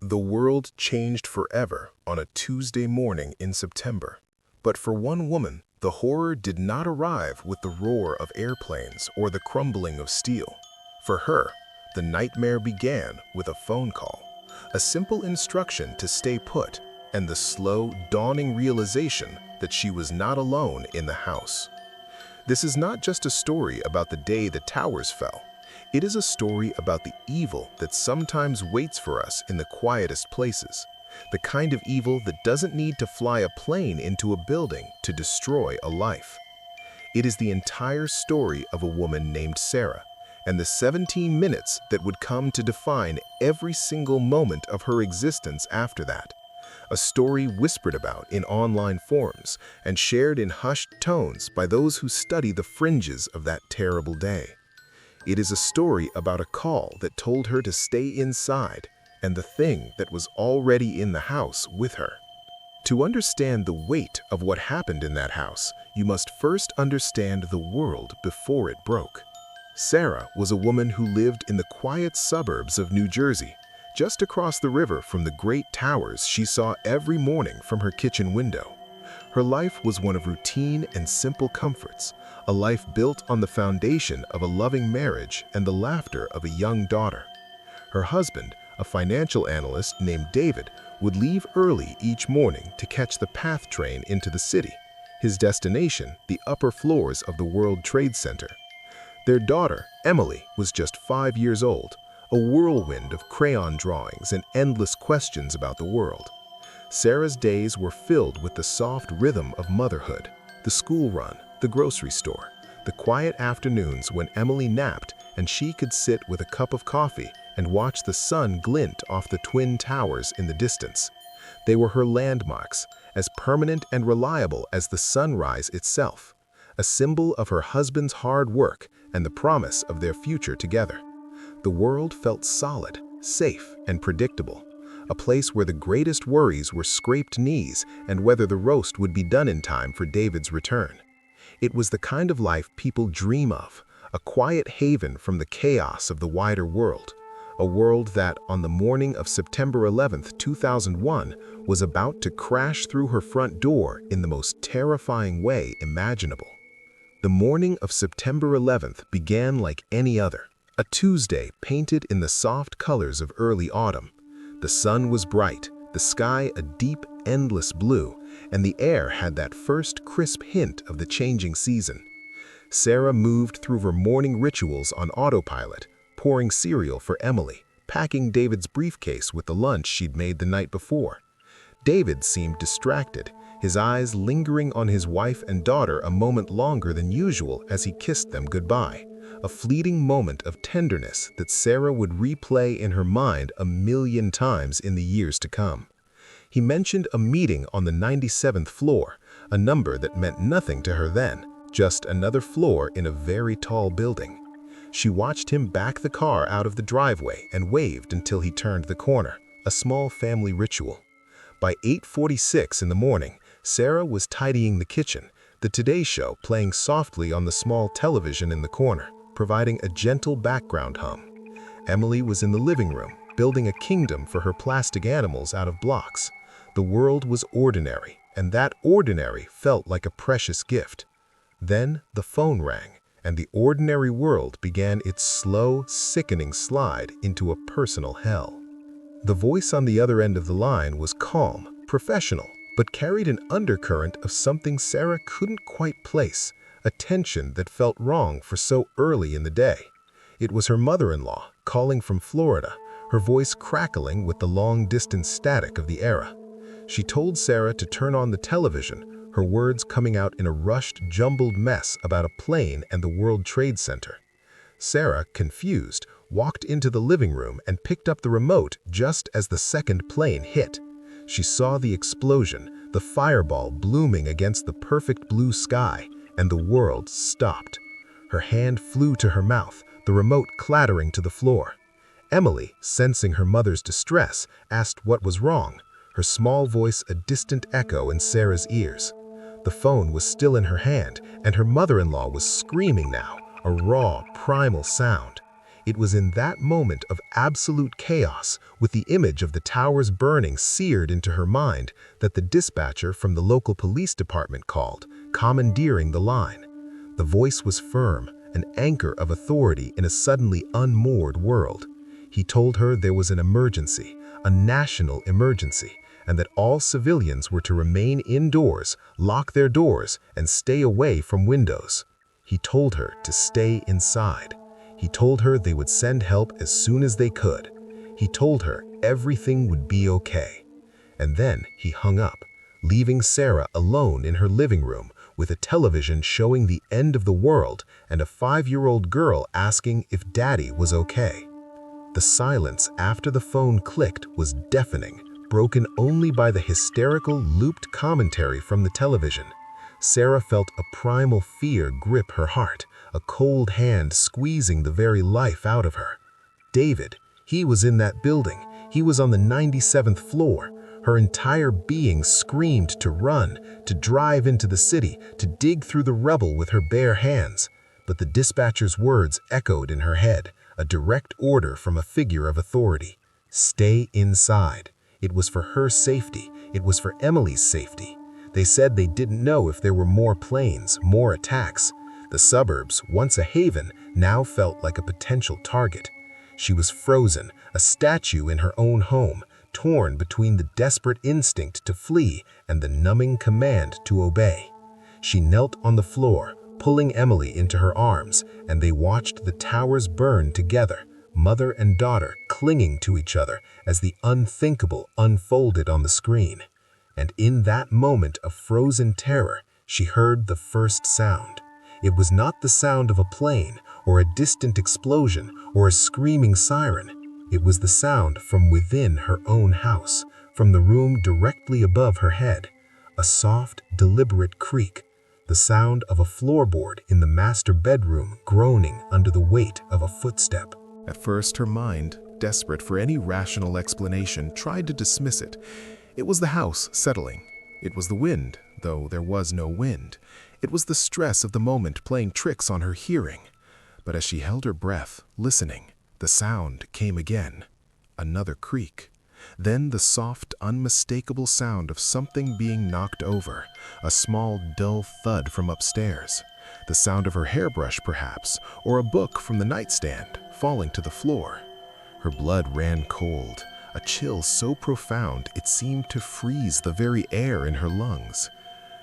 The world changed forever on a Tuesday morning in September. But for one woman, the horror did not arrive with the roar of airplanes or the crumbling of steel. For her, the nightmare began with a phone call, a simple instruction to stay put, and the slow, dawning realization that she was not alone in the house. This is not just a story about the day the towers fell. It is a story about the evil that sometimes waits for us in the quietest places, the kind of evil that doesn't need to fly a plane into a building to destroy a life. It is the entire story of a woman named Sarah, and the 17 minutes that would come to define every single moment of her existence after that. A story whispered about in online forums and shared in hushed tones by those who study the fringes of that terrible day. It is a story about a call that told her to stay inside and the thing that was already in the house with her. To understand the weight of what happened in that house, you must first understand the world before it broke. Sarah was a woman who lived in the quiet suburbs of New Jersey, just across the river from the great towers she saw every morning from her kitchen window. Her life was one of routine and simple comforts, a life built on the foundation of a loving marriage and the laughter of a young daughter. Her husband, a financial analyst named David, would leave early each morning to catch the PATH train into the city, his destination the upper floors of the World Trade Center. Their daughter, Emily, was just 5 years old, a whirlwind of crayon drawings and endless questions about the world. Sarah's days were filled with the soft rhythm of motherhood, the school run, the grocery store, the quiet afternoons when Emily napped and she could sit with a cup of coffee and watch the sun glint off the twin towers in the distance. They were her landmarks, as permanent and reliable as the sunrise itself, a symbol of her husband's hard work and the promise of their future together. The world felt solid, safe, and predictable, a place where the greatest worries were scraped knees and whether the roast would be done in time for David's return. It was the kind of life people dream of, a quiet haven from the chaos of the wider world, a world that, on the morning of September 11, 2001, was about to crash through her front door in the most terrifying way imaginable. The morning of September 11th began like any other, a Tuesday painted in the soft colors of early autumn. The sun was bright, the sky a deep, endless blue, and the air had that first crisp hint of the changing season. Sarah moved through her morning rituals on autopilot, pouring cereal for Emily, packing David's briefcase with the lunch she'd made the night before. David seemed distracted, his eyes lingering on his wife and daughter a moment longer than usual as he kissed them goodbye, a fleeting moment of tenderness that Sarah would replay in her mind 1,000,000 times in the years to come. He mentioned a meeting on the 97th floor, a number that meant nothing to her then, just another floor in a very tall building. She watched him back the car out of the driveway and waved until he turned the corner, a small family ritual. By 8:46 in the morning, Sarah was tidying the kitchen, the Today Show playing softly on the small television in the corner, providing a gentle background hum. Emily was in the living room, building a kingdom for her plastic animals out of blocks. The world was ordinary, and that ordinary felt like a precious gift. Then the phone rang, and the ordinary world began its slow, sickening slide into a personal hell. The voice on the other end of the line was calm, professional, but carried an undercurrent of something Sarah couldn't quite place, a tension that felt wrong for so early in the day. It was her mother-in-law, calling from Florida, her voice crackling with the long-distance static of the era. She told Sarah to turn on the television, her words coming out in a rushed, jumbled mess about a plane and the World Trade Center. Sarah, confused, walked into the living room and picked up the remote just as the second plane hit. She saw the explosion, the fireball blooming against the perfect blue sky, and the world stopped. Her hand flew to her mouth, the remote clattering to the floor. Emily, sensing her mother's distress, asked what was wrong, her small voice a distant echo in Sarah's ears. The phone was still in her hand, and her mother-in-law was screaming now, a raw, primal sound. It was in that moment of absolute chaos, with the image of the towers burning seared into her mind, that the dispatcher from the local police department called, commandeering the line. The voice was firm, an anchor of authority in a suddenly unmoored world. He told her there was an emergency, a national emergency, and that all civilians were to remain indoors, lock their doors, and stay away from windows. He told her to stay inside. He told her they would send help as soon as they could. He told her everything would be okay. And then he hung up, leaving Sarah alone in her living room with a television showing the end of the world and a 5-year-old girl asking if Daddy was okay. The silence after the phone clicked was deafening, broken only by the hysterical, looped commentary from the television. Sarah felt a primal fear grip her heart, a cold hand squeezing the very life out of her. David, he was in that building. He was on the 97th floor. Her entire being screamed to run, to drive into the city, to dig through the rubble with her bare hands. But the dispatcher's words echoed in her head, a direct order from a figure of authority. Stay inside. It was for her safety. It was for Emily's safety. They said they didn't know if there were more planes, more attacks. The suburbs, once a haven, now felt like a potential target. She was frozen, a statue in her own home, torn between the desperate instinct to flee and the numbing command to obey. She knelt on the floor, pulling Emily into her arms, and they watched the towers burn together, mother and daughter clinging to each other as the unthinkable unfolded on the screen. And in that moment of frozen terror, she heard the first sound. It was not the sound of a plane or a distant explosion or a screaming siren. It was the sound from within her own house, from the room directly above her head. A soft, deliberate creak, the sound of a floorboard in the master bedroom groaning under the weight of a footstep. At first, her mind, desperate for any rational explanation, tried to dismiss it. It was the house settling. It was the wind, though there was no wind. It was the stress of the moment playing tricks on her hearing. But as she held her breath, listening, the sound came again. Another creak. Then the soft, unmistakable sound of something being knocked over, a small, dull thud from upstairs. The sound of her hairbrush, perhaps, or a book from the nightstand falling to the floor. Her blood ran cold, a chill so profound it seemed to freeze the very air in her lungs.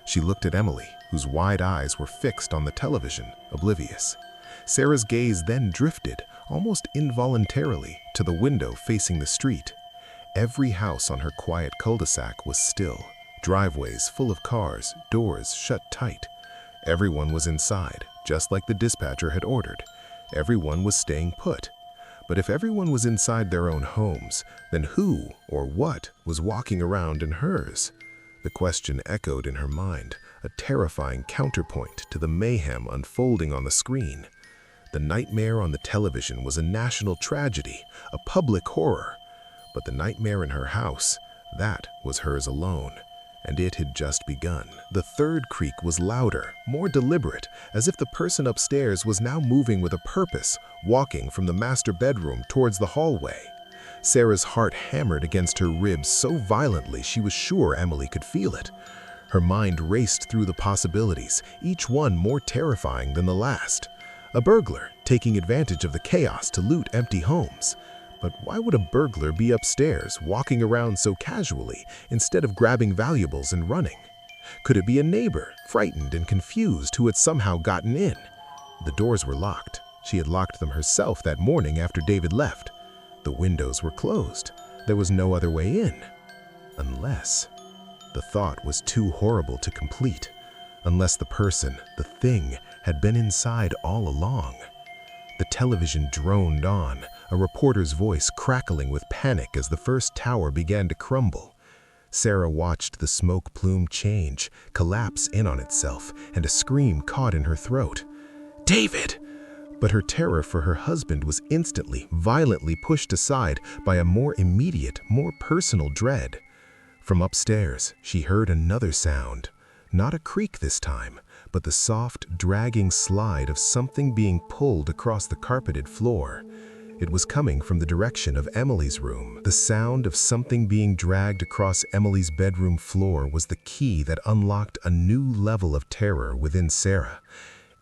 She looked at Emily, whose wide eyes were fixed on the television, oblivious. Sarah's gaze then drifted, almost involuntarily, to the window facing the street. Every house on her quiet cul-de-sac was still, driveways full of cars, doors shut tight. Everyone was inside, just like the dispatcher had ordered. Everyone was staying put. But if everyone was inside their own homes, then who or what was walking around in hers? The question echoed in her mind, a terrifying counterpoint to the mayhem unfolding on the screen. The nightmare on the television was a national tragedy, a public horror. But the nightmare in her house, that was hers alone, and it had just begun. The third creak was louder, more deliberate, as if the person upstairs was now moving with a purpose, walking from the master bedroom towards the hallway. Sarah's heart hammered against her ribs so violently she was sure Emily could feel it. Her mind raced through the possibilities, each one more terrifying than the last. A burglar, taking advantage of the chaos to loot empty homes. But why would a burglar be upstairs, walking around so casually, instead of grabbing valuables and running? Could it be a neighbor, frightened and confused, who had somehow gotten in? The doors were locked. She had locked them herself that morning after David left. The windows were closed. There was no other way in. Unless... The thought was too horrible to complete. Unless the person, the thing, had been inside all along. The television droned on, a reporter's voice crackling with panic as the first tower began to crumble. Sarah watched the smoke plume change, collapse in on itself, and a scream caught in her throat. "David!" But her terror for her husband was instantly, violently pushed aside by a more immediate, more personal dread. From upstairs, she heard another sound. Not a creak this time, but the soft, dragging slide of something being pulled across the carpeted floor. It was coming from the direction of Emily's room. The sound of something being dragged across Emily's bedroom floor was the key that unlocked a new level of terror within Sarah.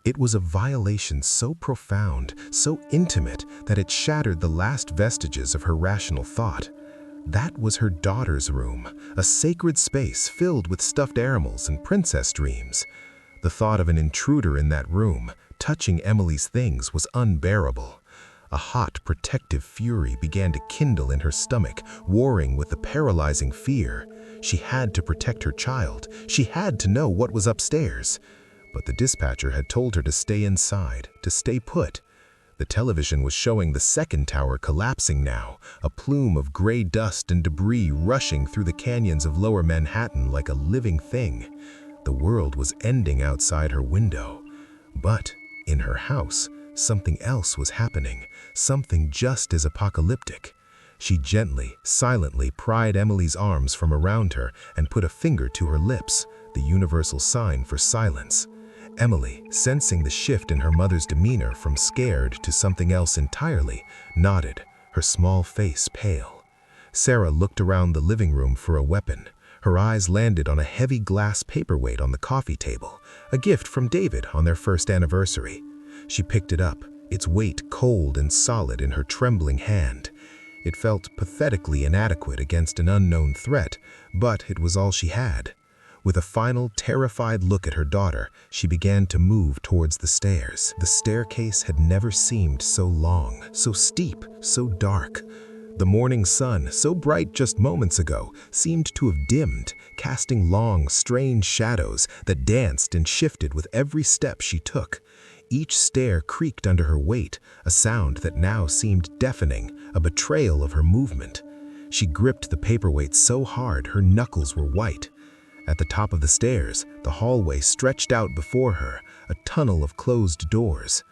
It was a violation so profound, so intimate, that it shattered the last vestiges of her rational thought. That was her daughter's room, a sacred space filled with stuffed animals and princess dreams. The thought of an intruder in that room, touching Emily's things, was unbearable. A hot, protective fury began to kindle in her stomach, warring with the paralyzing fear. She had to protect her child. She had to know what was upstairs. But the dispatcher had told her to stay inside, to stay put. The television was showing the second tower collapsing now, a plume of gray dust and debris rushing through the canyons of lower Manhattan like a living thing. The world was ending outside her window. But in her house, something else was happening, something just as apocalyptic. She gently, silently pried Emily's arms from around her and put a finger to her lips, the universal sign for silence. Emily, sensing the shift in her mother's demeanor from scared to something else entirely, nodded, her small face pale. Sarah looked around the living room for a weapon. Her eyes landed on a heavy glass paperweight on the coffee table, a gift from David on their first anniversary. She picked it up, its weight cold and solid in her trembling hand. It felt pathetically inadequate against an unknown threat, but it was all she had. With a final, terrified look at her daughter, she began to move towards the stairs. The staircase had never seemed so long, so steep, so dark. The morning sun, so bright just moments ago, seemed to have dimmed, casting long, strange shadows that danced and shifted with every step she took. Each stair creaked under her weight, a sound that now seemed deafening, a betrayal of her movement. She gripped the paperweight so hard her knuckles were white. At the top of the stairs, the hallway stretched out before her, a tunnel of closed doors.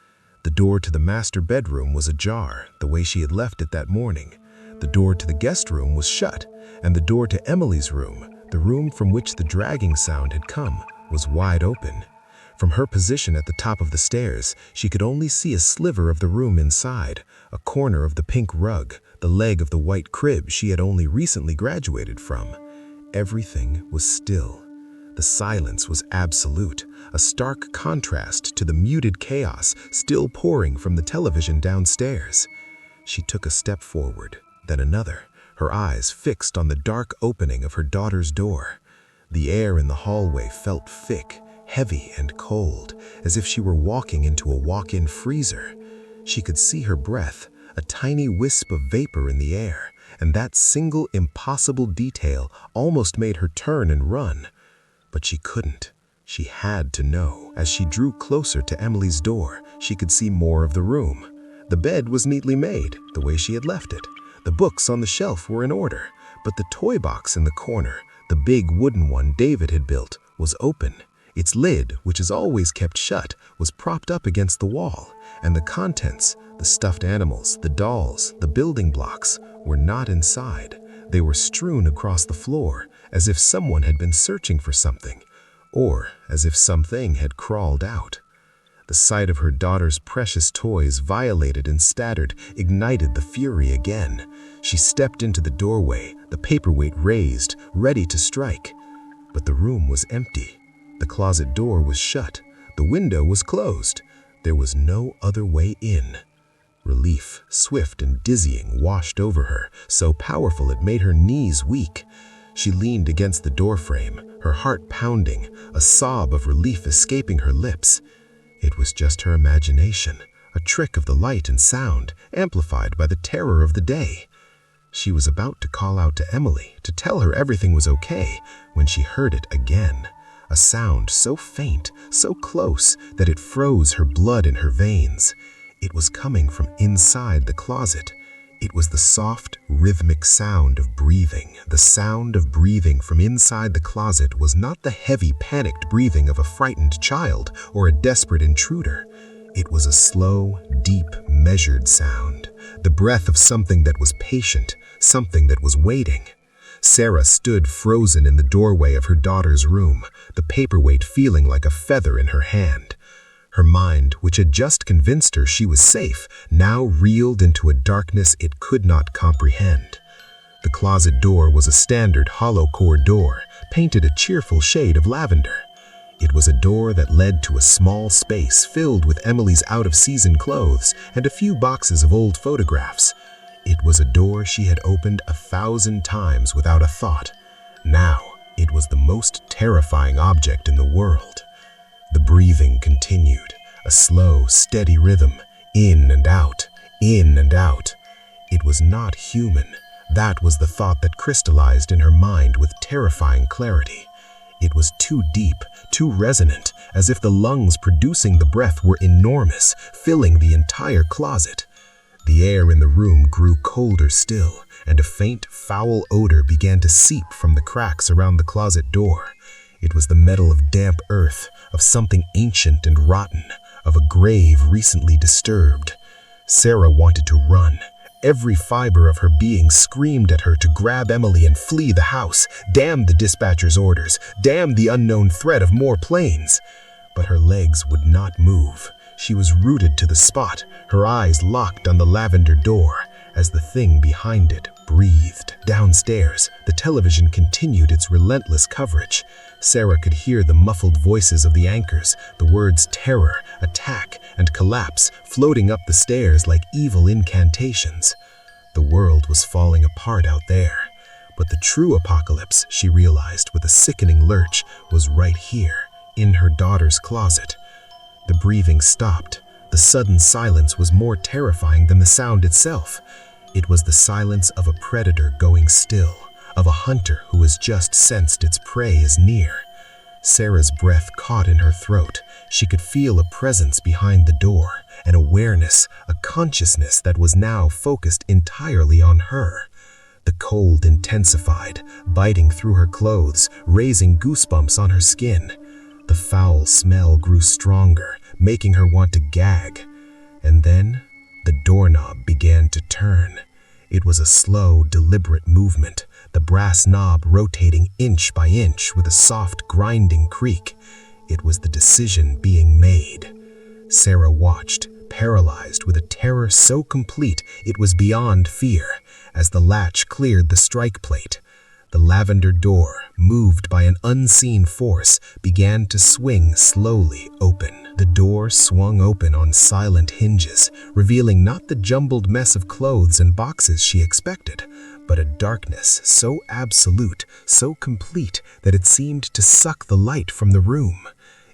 The door to the master bedroom was ajar, the way she had left it that morning. The door to the guest room was shut, and the door to Emily's room, the room from which the dragging sound had come, was wide open. From her position at the top of the stairs, she could only see a sliver of the room inside, a corner of the pink rug, the leg of the white crib she had only recently graduated from. Everything was still. The silence was absolute, a stark contrast to the muted chaos still pouring from the television downstairs. She took a step forward, then another, her eyes fixed on the dark opening of her daughter's door. The air in the hallway felt thick, heavy and cold, as if she were walking into a walk-in freezer. She could see her breath, a tiny wisp of vapor in the air, and that single impossible detail almost made her turn and run. But she couldn't. She had to know. As she drew closer to Emily's door, she could see more of the room. The bed was neatly made, the way she had left it. The books on the shelf were in order, but the toy box in the corner, the big wooden one David had built, was open. Its lid, which is always kept shut, was propped up against the wall, and the contents, the stuffed animals, the dolls, the building blocks, were not inside. They were strewn across the floor, as if someone had been searching for something, or as if something had crawled out. The sight of her daughter's precious toys violated and scattered ignited the fury again. She stepped into the doorway, the paperweight raised, ready to strike. But the room was empty. The closet door was shut. The window was closed. There was no other way in. Relief, swift and dizzying, washed over her, so powerful it made her knees weak. She leaned against the doorframe, her heart pounding, a sob of relief escaping her lips. It was just her imagination, a trick of the light and sound, amplified by the terror of the day. She was about to call out to Emily, to tell her everything was okay, when she heard it again. A sound so faint, so close, that it froze her blood in her veins. It was coming from inside the closet. It was the soft, rhythmic sound of breathing. The sound of breathing from inside the closet was not the heavy, panicked breathing of a frightened child or a desperate intruder. It was a slow, deep, measured sound, the breath of something that was patient, something that was waiting. Sarah stood frozen in the doorway of her daughter's room, the paperweight feeling like a feather in her hand. Her mind, which had just convinced her she was safe, now reeled into a darkness it could not comprehend. The closet door was a standard hollow-core door, painted a cheerful shade of lavender. It was a door that led to a small space filled with Emily's out-of-season clothes and a few boxes of old photographs. It was a door she had opened 1,000 times without a thought. Now, it was the most terrifying object in the world. The breathing continued, a slow, steady rhythm, in and out, in and out. It was not human. That was the thought that crystallized in her mind with terrifying clarity. It was too deep, too resonant, as if the lungs producing the breath were enormous, filling the entire closet. The air in the room grew colder still, and a faint, foul odor began to seep from the cracks around the closet door. It was the metal of damp earth, of something ancient and rotten, of a grave recently disturbed. Sarah wanted to run. Every fiber of her being screamed at her to grab Emily and flee the house. Damn the dispatcher's orders. Damn the unknown threat of more planes. But her legs would not move. She was rooted to the spot, her eyes locked on the lavender door, as the thing behind it breathed. Downstairs, the television continued its relentless coverage. Sarah could hear the muffled voices of the anchors, the words terror, attack, and collapse floating up the stairs like evil incantations. The world was falling apart out there, but the true apocalypse, she realized with a sickening lurch, was right here, in her daughter's closet. The breathing stopped. The sudden silence was more terrifying than the sound itself. It was the silence of a predator going still, of a hunter who has just sensed its prey is near. Sarah's breath caught in her throat. She could feel a presence behind the door, an awareness, a consciousness that was now focused entirely on her. The cold intensified, biting through her clothes, raising goosebumps on her skin. The foul smell grew stronger, making her want to gag. And then, the doorknob began to turn. It was a slow, deliberate movement, the brass knob rotating inch by inch with a soft, grinding creak. It was the decision being made. Sarah watched, paralyzed with a terror so complete it was beyond fear, as the latch cleared the strike plate. The lavender door, moved by an unseen force, began to swing slowly open. The door swung open on silent hinges, revealing not the jumbled mess of clothes and boxes she expected, but a darkness so absolute, so complete, that it seemed to suck the light from the room.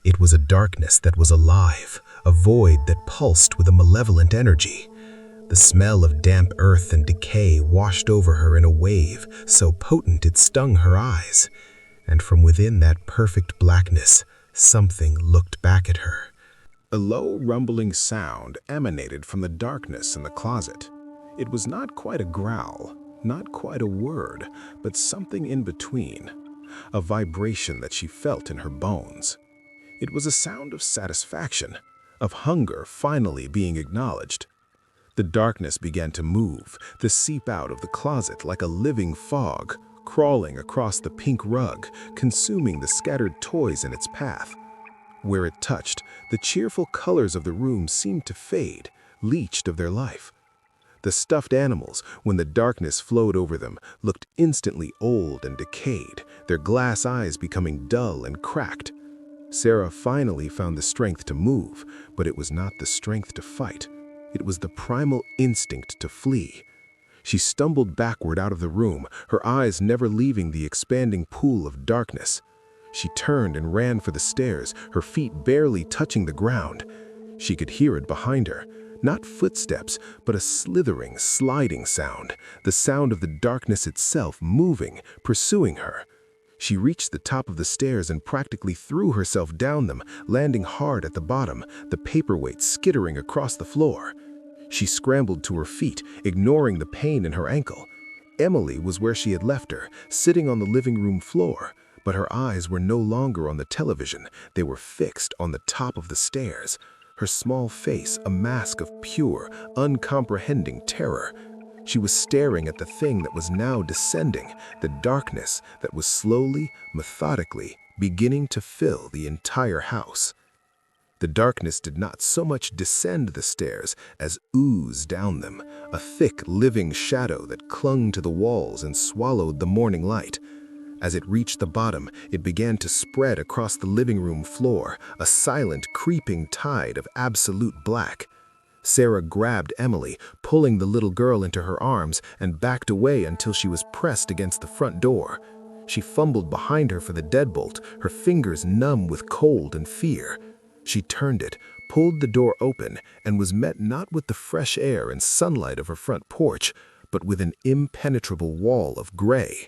It was a darkness that was alive, a void that pulsed with a malevolent energy. The smell of damp earth and decay washed over her in a wave, so potent it stung her eyes. And from within that perfect blackness, something looked back at her. A low, rumbling sound emanated from the darkness in the closet. It was not quite a growl, not quite a word, but something in between, a vibration that she felt in her bones. It was a sound of satisfaction, of hunger finally being acknowledged. The darkness began to move, to seep out of the closet like a living fog, crawling across the pink rug, consuming the scattered toys in its path. Where it touched, the cheerful colors of the room seemed to fade, leached of their life. The stuffed animals, when the darkness flowed over them, looked instantly old and decayed, their glass eyes becoming dull and cracked. Sarah finally found the strength to move, but it was not the strength to fight. It was the primal instinct to flee. She stumbled backward out of the room, her eyes never leaving the expanding pool of darkness. She turned and ran for the stairs, her feet barely touching the ground. She could hear it behind her, not footsteps, but a slithering, sliding sound, the sound of the darkness itself moving, pursuing her. She reached the top of the stairs and practically threw herself down them, landing hard at the bottom, the paperweight skittering across the floor. She scrambled to her feet, ignoring the pain in her ankle. Emily was where she had left her, sitting on the living room floor, but her eyes were no longer on the television. They were fixed on the top of the stairs, her small face a mask of pure, uncomprehending terror. She was staring at the thing that was now descending, the darkness that was slowly, methodically beginning to fill the entire house. The darkness did not so much descend the stairs as ooze down them, a thick, living shadow that clung to the walls and swallowed the morning light. As it reached the bottom, it began to spread across the living room floor, a silent, creeping tide of absolute black. Sarah grabbed Emily, pulling the little girl into her arms, and backed away until she was pressed against the front door. She fumbled behind her for the deadbolt, her fingers numb with cold and fear. She turned it, pulled the door open, and was met not with the fresh air and sunlight of her front porch, but with an impenetrable wall of gray.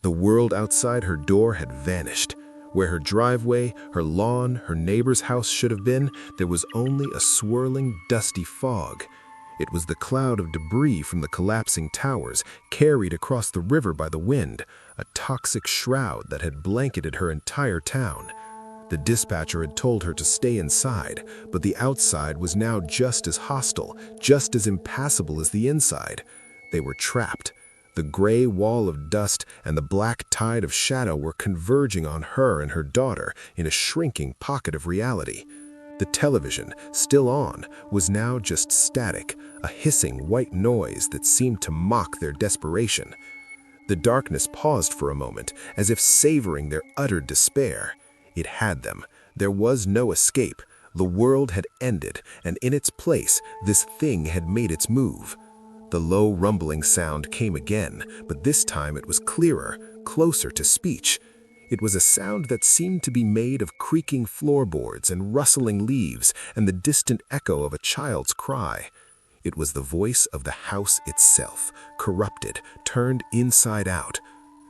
The world outside her door had vanished. Where her driveway, her lawn, her neighbor's house should have been, there was only a swirling, dusty fog. It was the cloud of debris from the collapsing towers, carried across the river by the wind, a toxic shroud that had blanketed her entire town. The dispatcher had told her to stay inside, but the outside was now just as hostile, just as impassable as the inside. They were trapped. The gray wall of dust and the black tide of shadow were converging on her and her daughter in a shrinking pocket of reality. The television, still on, was now just static, a hissing white noise that seemed to mock their desperation. The darkness paused for a moment, as if savoring their utter despair. It had them. There was no escape. The world had ended, and in its place, this thing had made its move. The low rumbling sound came again, but this time it was clearer, closer to speech. It was a sound that seemed to be made of creaking floorboards and rustling leaves and the distant echo of a child's cry. It was the voice of the house itself, corrupted, turned inside out.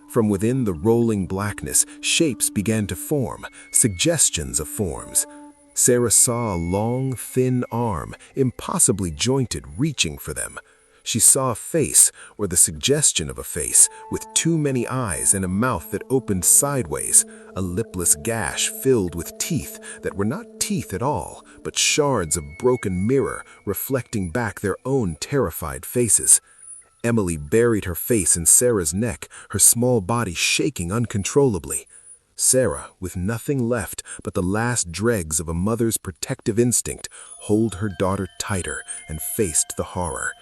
From within the rolling blackness, shapes began to form, suggestions of forms. Sarah saw a long, thin arm, impossibly jointed, reaching for them. She saw a face, or the suggestion of a face, with too many eyes and a mouth that opened sideways, a lipless gash filled with teeth that were not teeth at all, but shards of broken mirror reflecting back their own terrified faces. Emily buried her face in Sarah's neck, her small body shaking uncontrollably. Sarah, with nothing left but the last dregs of a mother's protective instinct, held her daughter tighter and faced the horror.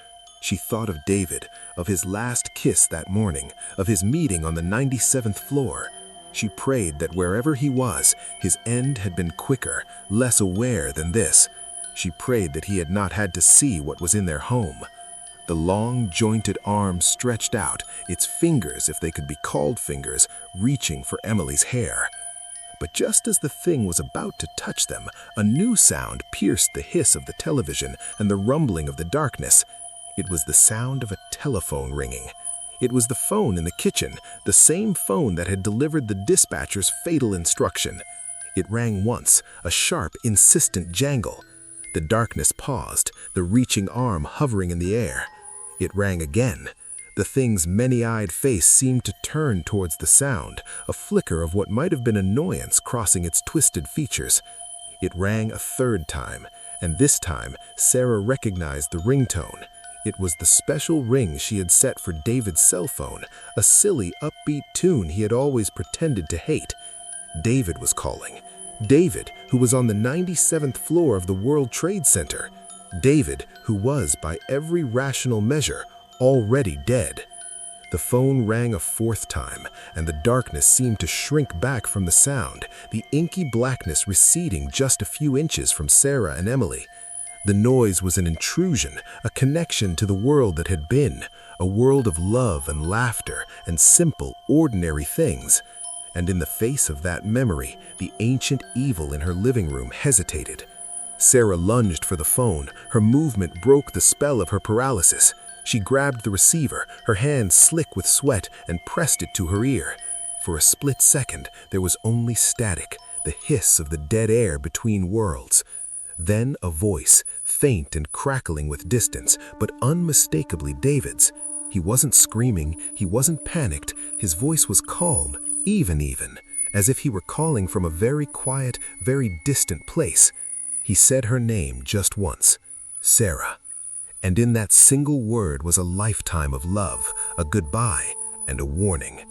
She thought of David, of his last kiss that morning, of his meeting on the 97th floor. She prayed that wherever he was, his end had been quicker, less aware than this. She prayed that he had not had to see what was in their home. The long, jointed arm stretched out, its fingers, if they could be called fingers, reaching for Emily's hair. But just as the thing was about to touch them, a new sound pierced the hiss of the television and the rumbling of the darkness. It was the sound of a telephone ringing. It was the phone in the kitchen, the same phone that had delivered the dispatcher's fatal instruction. It rang once, a sharp, insistent jangle. The darkness paused, the reaching arm hovering in the air. It rang again. The thing's many-eyed face seemed to turn towards the sound, a flicker of what might have been annoyance crossing its twisted features. It rang a third time, and this time Sarah recognized the ringtone. It was the special ring she had set for David's cell phone, a silly, upbeat tune he had always pretended to hate. David was calling. David, who was on the 97th floor of the World Trade Center. David, who was, by every rational measure, already dead. The phone rang a fourth time, and the darkness seemed to shrink back from the sound, the inky blackness receding just a few inches from Sarah and Emily. The noise was an intrusion, a connection to the world that had been, a world of love and laughter and simple, ordinary things. And in the face of that memory, the ancient evil in her living room hesitated. Sarah lunged for the phone. Her movement broke the spell of her paralysis. She grabbed the receiver, her hands slick with sweat, and pressed it to her ear. For a split second, there was only static, the hiss of the dead air between worlds. Then a voice, faint and crackling with distance, but unmistakably David's. He wasn't screaming, he wasn't panicked. His voice was calm, even, as if he were calling from a very quiet, very distant place. He said her name just once, Sarah. And in that single word was a lifetime of love, a goodbye, and a warning.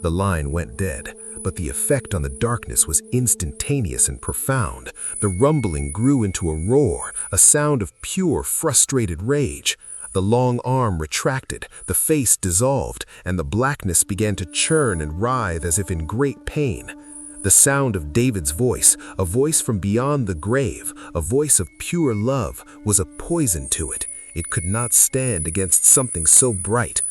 The line went dead. but the effect on the darkness was instantaneous and profound. The rumbling grew into a roar, a sound of pure, frustrated rage. The long arm retracted, the face dissolved, and the blackness began to churn and writhe as if in great pain. The sound of David's voice, a voice from beyond the grave, a voice of pure love, was a poison to it. It could not stand against something so bright.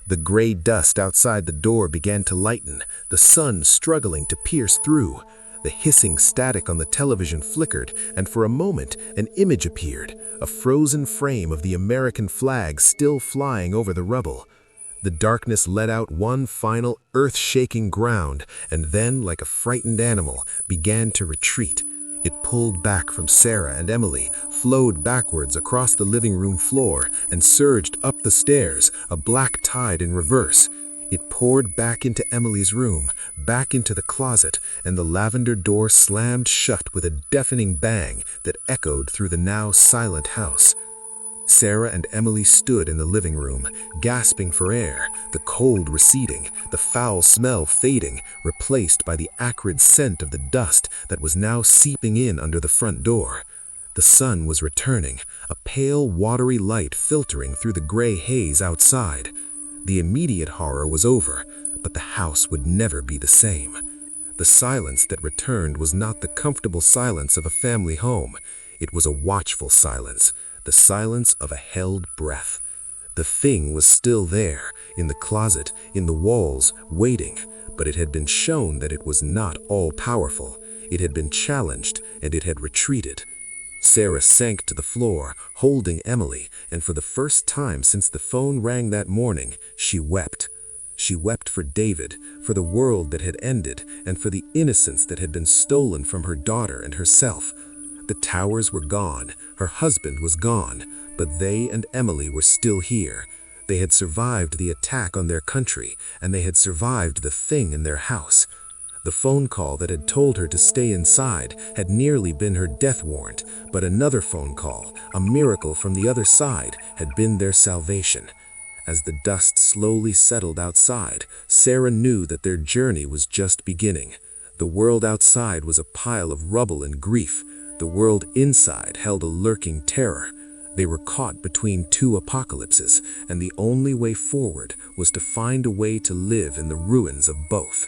The gray dust outside the door began to lighten, the sun struggling to pierce through. The hissing static on the television flickered, and for a moment an image appeared, a frozen frame of the American flag still flying over the rubble. The darkness let out one final earth-shaking ground, and then, like a frightened animal, began to retreat. It pulled back from Sarah and Emily, flowed backwards across the living room floor, and surged up the stairs, a black tide in reverse. It poured back into Emily's room, back into the closet, and the lavender door slammed shut with a deafening bang that echoed through the now silent house. Sarah and Emily stood in the living room, gasping for air, the cold receding, the foul smell fading, replaced by the acrid scent of the dust that was now seeping in under the front door. The sun was returning, a pale, watery light filtering through the gray haze outside. The immediate horror was over, but the house would never be the same. The silence that returned was not the comfortable silence of a family home. It was a watchful silence, the silence of a held breath. The thing was still there, in the closet, in the walls, waiting, but it had been shown that it was not all-powerful. It had been challenged, and it had retreated. Sarah sank to the floor, holding Emily, and for the first time since the phone rang that morning, she wept. She wept for David, for the world that had ended, and for the innocence that had been stolen from her daughter and herself. The towers were gone, her husband was gone, but they and Emily were still here. They had survived the attack on their country, and they had survived the thing in their house. The phone call that had told her to stay inside had nearly been her death warrant, but another phone call, a miracle from the other side, had been their salvation. As the dust slowly settled outside, Sarah knew that their journey was just beginning. The world outside was a pile of rubble and grief. The world inside held a lurking terror. They were caught between two apocalypses, and the only way forward was to find a way to live in the ruins of both.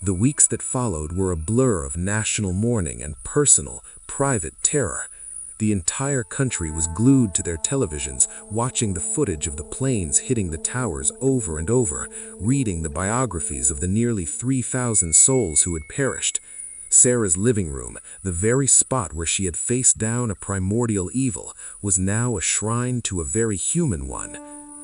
The weeks that followed were a blur of national mourning and personal, private terror. The entire country was glued to their televisions, watching the footage of the planes hitting the towers over and over, reading the biographies of the nearly 3,000 souls who had perished. Sarah's living room, the very spot where she had faced down a primordial evil, was now a shrine to a very human one.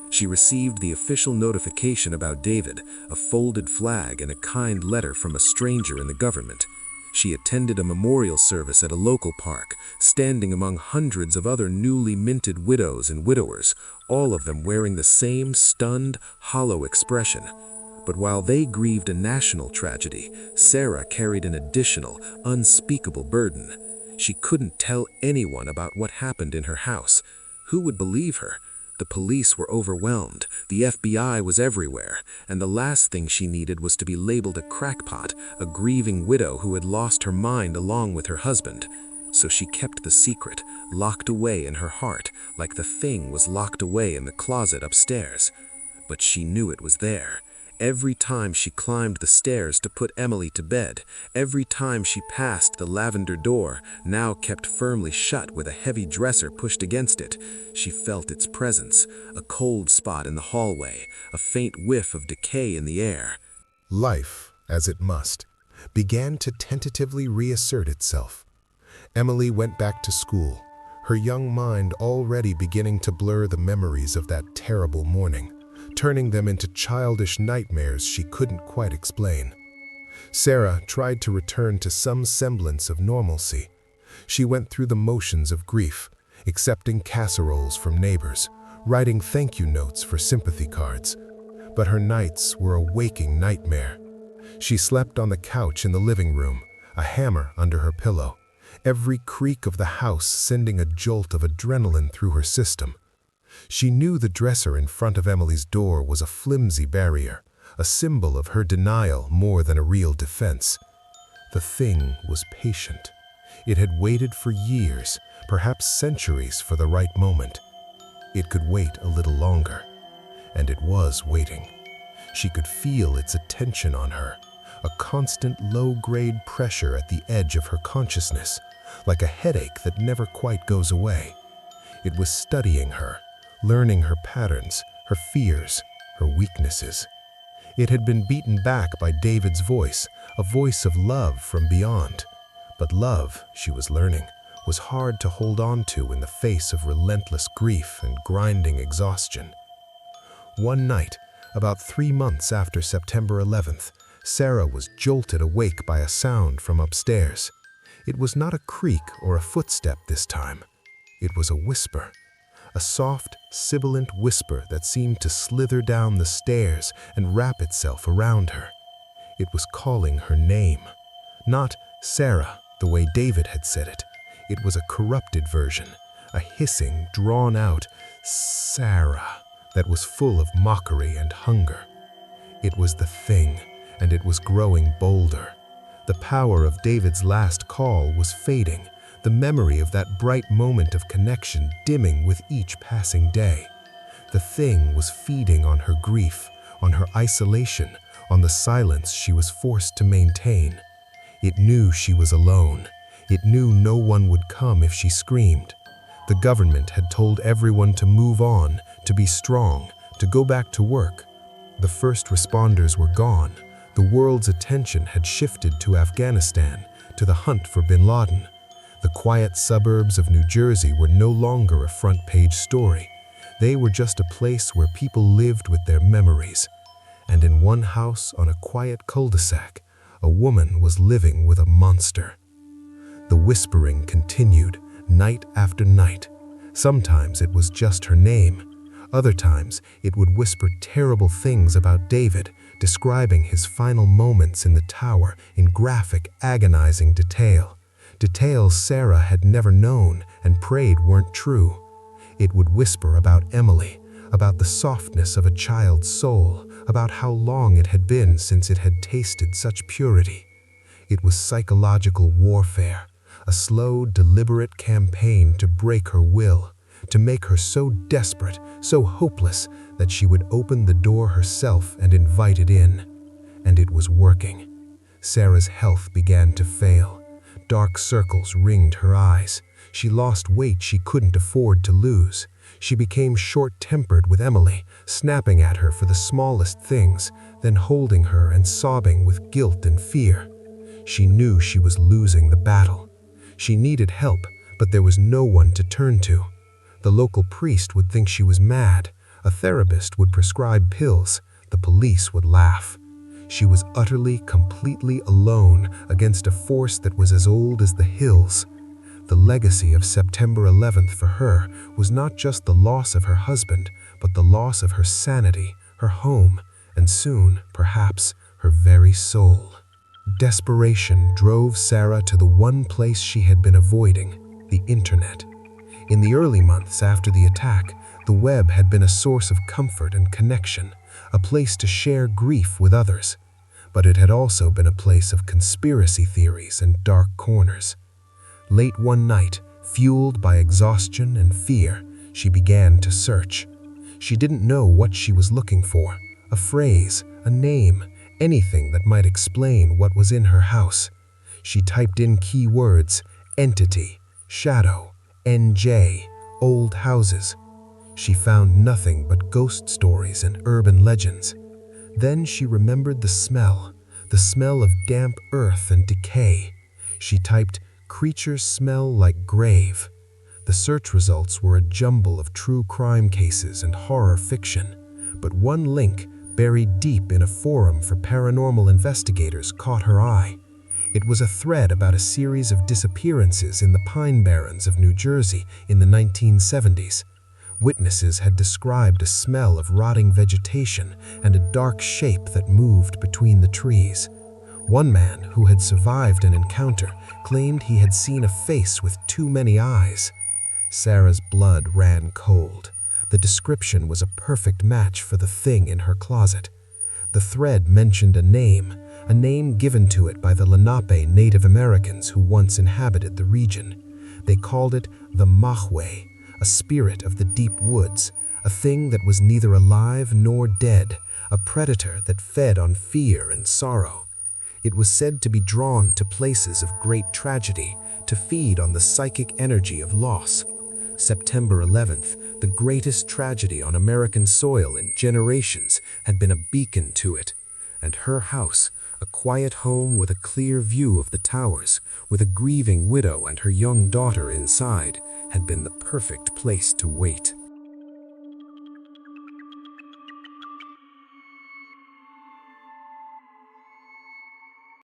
She received the official notification about David, a folded flag and a kind letter from a stranger in the government. She attended a memorial service at a local park, standing among hundreds of other newly minted widows and widowers, all of them wearing the same stunned, hollow expression. But while they grieved a national tragedy, Sarah carried an additional, unspeakable burden. She couldn't tell anyone about what happened in her house. Who would believe her? The police were overwhelmed, the FBI was everywhere, and the last thing she needed was to be labeled a crackpot, a grieving widow who had lost her mind along with her husband. So she kept the secret, locked away in her heart, like the thing was locked away in the closet upstairs. But she knew it was there. Every time she climbed the stairs to put Emily to bed, every time she passed the lavender door, now kept firmly shut with a heavy dresser pushed against it, she felt its presence, a cold spot in the hallway, a faint whiff of decay in the air. Life, as it must, began to tentatively reassert itself. Emily went back to school, her young mind already beginning to blur the memories of that terrible morning, turning them into childish nightmares she couldn't quite explain. Sarah tried to return to some semblance of normalcy. She went through the motions of grief, accepting casseroles from neighbors, writing thank you notes for sympathy cards. But her nights were a waking nightmare. She slept on the couch in the living room, a hammer under her pillow, every creak of the house sending a jolt of adrenaline through her system. She knew the dresser in front of Emily's door was a flimsy barrier, a symbol of her denial more than a real defense. The thing was patient. It had waited for years, perhaps centuries, for the right moment. It could wait a little longer. And it was waiting. She could feel its attention on her, a constant low-grade pressure at the edge of her consciousness, like a headache that never quite goes away. It was studying her, learning her patterns, her fears, her weaknesses. It had been beaten back by David's voice, a voice of love from beyond. But love, she was learning, was hard to hold on to in the face of relentless grief and grinding exhaustion. One night, about 3 months after September 11th, Sarah was jolted awake by a sound from upstairs. It was not a creak or a footstep this time. It was a whisper, a soft, sibilant whisper that seemed to slither down the stairs and wrap itself around her. It was calling her name. Not Sarah, the way David had said it. It was a corrupted version, a hissing, drawn-out Sarah that was full of mockery and hunger. It was the thing, and it was growing bolder. The power of David's last call was fading, the memory of that bright moment of connection dimming with each passing day. The thing was feeding on her grief, on her isolation, on the silence she was forced to maintain. It knew she was alone. It knew no one would come if she screamed. The government had told everyone to move on, to be strong, to go back to work. The first responders were gone. The world's attention had shifted to Afghanistan, to the hunt for bin Laden. The quiet suburbs of New Jersey were no longer a front-page story. They were just a place where people lived with their memories. And in one house on a quiet cul-de-sac, a woman was living with a monster. The whispering continued, night after night. Sometimes it was just her name. Other times it would whisper terrible things about David, describing his final moments in the tower in graphic, agonizing detail. Details Sarah had never known and prayed weren't true. It would whisper about Emily, about the softness of a child's soul, about how long it had been since it had tasted such purity. It was psychological warfare, a slow, deliberate campaign to break her will, to make her so desperate, so hopeless, that she would open the door herself and invite it in. And it was working. Sarah's health began to fail. Dark circles ringed her eyes. She lost weight she couldn't afford to lose. She became short-tempered with Emily, snapping at her for the smallest things, then holding her and sobbing with guilt and fear. She knew she was losing the battle. She needed help, but there was no one to turn to. The local priest would think she was mad. A therapist would prescribe pills. The police would laugh. She was utterly, completely alone against a force that was as old as the hills. The legacy of September 11th for her was not just the loss of her husband, but the loss of her sanity, her home, and soon, perhaps, her very soul. Desperation drove Sarah to the one place she had been avoiding, the internet. In the early months after the attack, the web had been a source of comfort and connection, a place to share grief with others. But it had also been a place of conspiracy theories and dark corners. Late one night, fueled by exhaustion and fear, she began to search. She didn't know what she was looking for, a phrase, a name, anything that might explain what was in her house. She typed in keywords: entity, shadow, NJ, old houses. She found nothing but ghost stories and urban legends. Then she remembered the smell of damp earth and decay. She typed, "creatures smell like grave." The search results were a jumble of true crime cases and horror fiction, but one link, buried deep in a forum for paranormal investigators, caught her eye. It was a thread about a series of disappearances in the Pine Barrens of New Jersey in the 1970s. Witnesses had described a smell of rotting vegetation and a dark shape that moved between the trees. One man, who had survived an encounter, claimed he had seen a face with too many eyes. Sarah's blood ran cold. The description was a perfect match for the thing in her closet. The thread mentioned a name given to it by the Lenape Native Americans who once inhabited the region. They called it the Mahwe, a spirit of the deep woods, a thing that was neither alive nor dead, a predator that fed on fear and sorrow. It was said to be drawn to places of great tragedy, to feed on the psychic energy of loss. September 11th, the greatest tragedy on American soil in generations, had been a beacon to it. And her house, a quiet home with a clear view of the towers, with a grieving widow and her young daughter inside, had been the perfect place to wait.